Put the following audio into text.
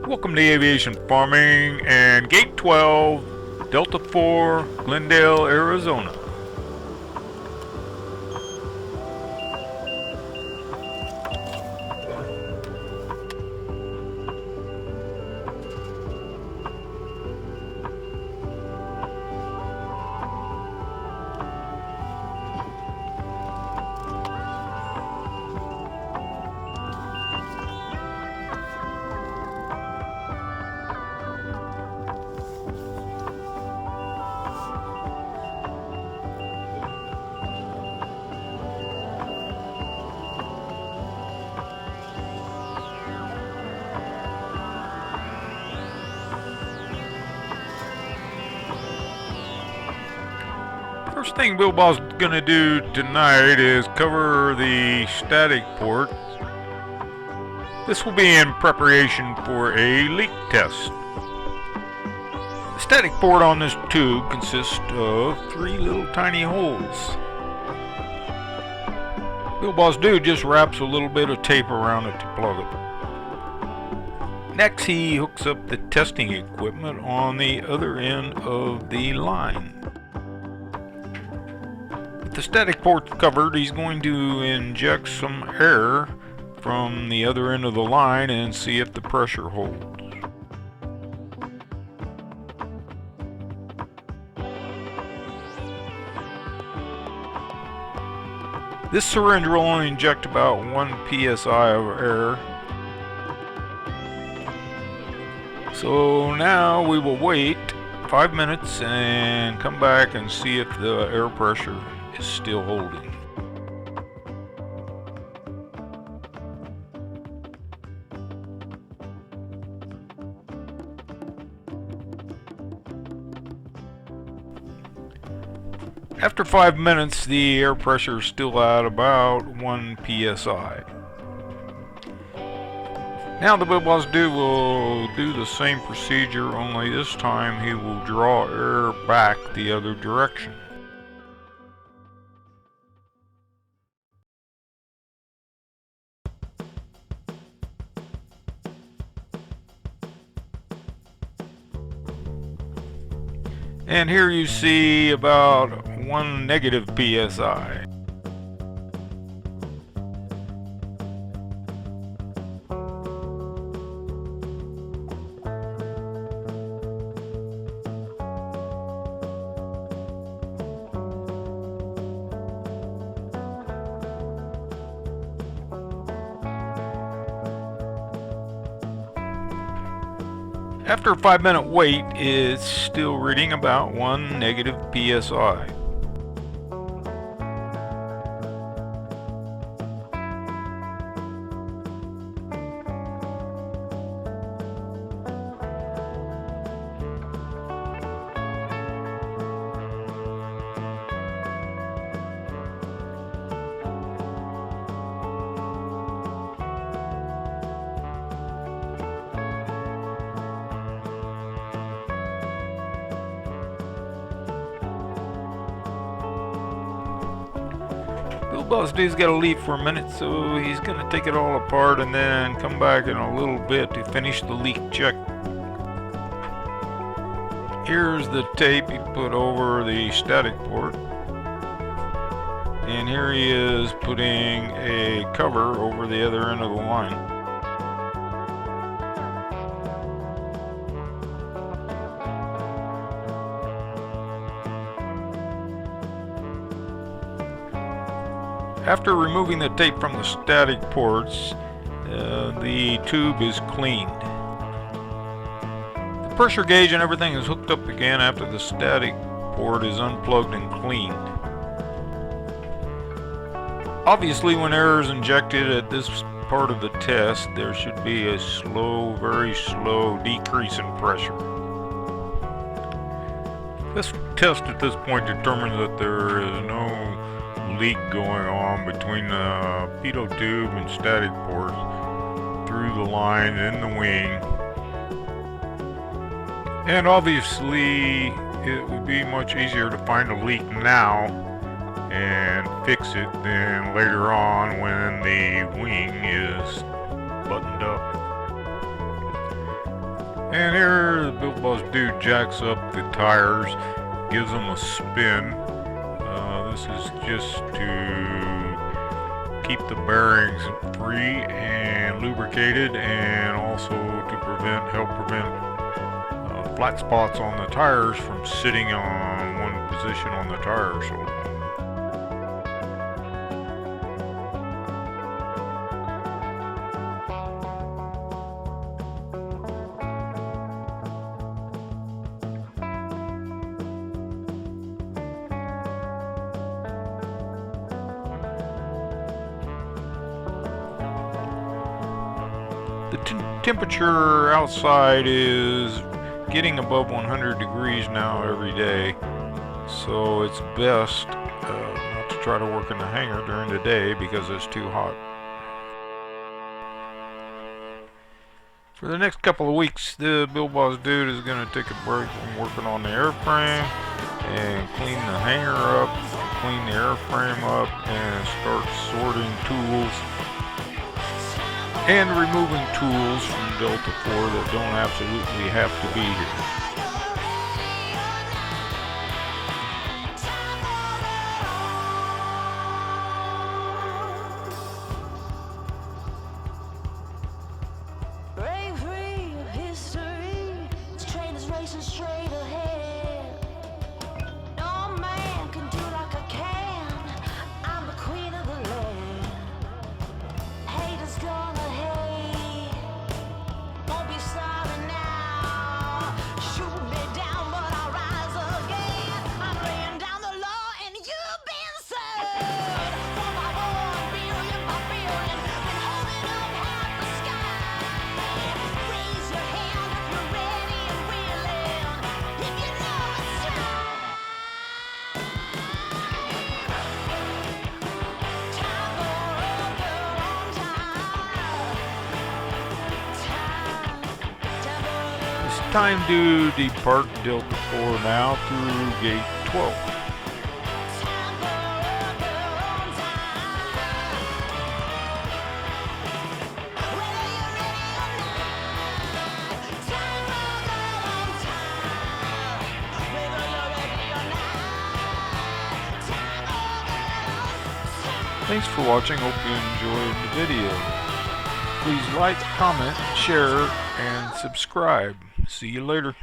Welcome to Aviation Farming and Gate 12, Delta 4, Glendale, Arizona. First thing Bill Ball's gonna do tonight is cover the static port. This will be in preparation for a leak test. The static port on this tube consists of 3 little tiny holes. Bill Ball's dude just wraps a little bit of tape around it to plug it. Next, he hooks up the testing equipment on the other end of the line. With the static port covered, he's going to inject some air from the other end of the line and see if the pressure holds. This syringe will only inject about 1 psi of air. So now we will wait 5 minutes and come back and see if the air pressure is still holding. After 5 minutes, the air pressure is still at about 1 psi. Now the Bill Ball's dude will do the same procedure, only this time he will draw air back the other direction. And here you see about 1 negative psi. After a 5-minute wait, it's still reading about 1 negative psi. Bill Ball's dude's got to leave for a minute, so he's going to take it all apart and then come back in a little bit to finish the leak check. Here's the tape he put over the static port. And here he is putting a cover over the other end of the line. After removing the tape from the static ports, the tube is cleaned. The pressure gauge and everything is hooked up again after the static port is unplugged and cleaned. Obviously, when air is injected at this part of the test, there should be a slow, very slow decrease in pressure. This test at this point determines that there is no leak going on between the pitot tube and static ports through the line and the wing. And obviously it would be much easier to find a leak now and fix it than later on when the wing is buttoned up. And here the Build Boss dude jacks up the tires, gives them a spin. This is just to keep the bearings free and lubricated, and also to help prevent flat spots on the tires from sitting on one position on the tire. The temperature outside is getting above 100 degrees now every day, so it's best not to try to work in the hangar during the day because it's too hot. For the next couple of weeks, the Build Boss dude is going to take a break from working on the airframe and clean the hangar up, clean the airframe up, and start sorting tools and removing tools from Delta 4 that don't absolutely have to be here. Straight ahead. No man can do like I can. I'm the queen of the land. Haters gonna hate. Won't be sorry now. Shoot me down, but I'll rise again. I'm laying down the law, and you've been served. 1 billion by billion, been holding up half the sky. Raise your hand if you're ready and willing. If you know it's time. Time for a girl on time. It's time to depart Delta 4 now through gate 12. Thanks for watching. Hope you enjoyed the video. Please like, comment, share, and subscribe. See you later.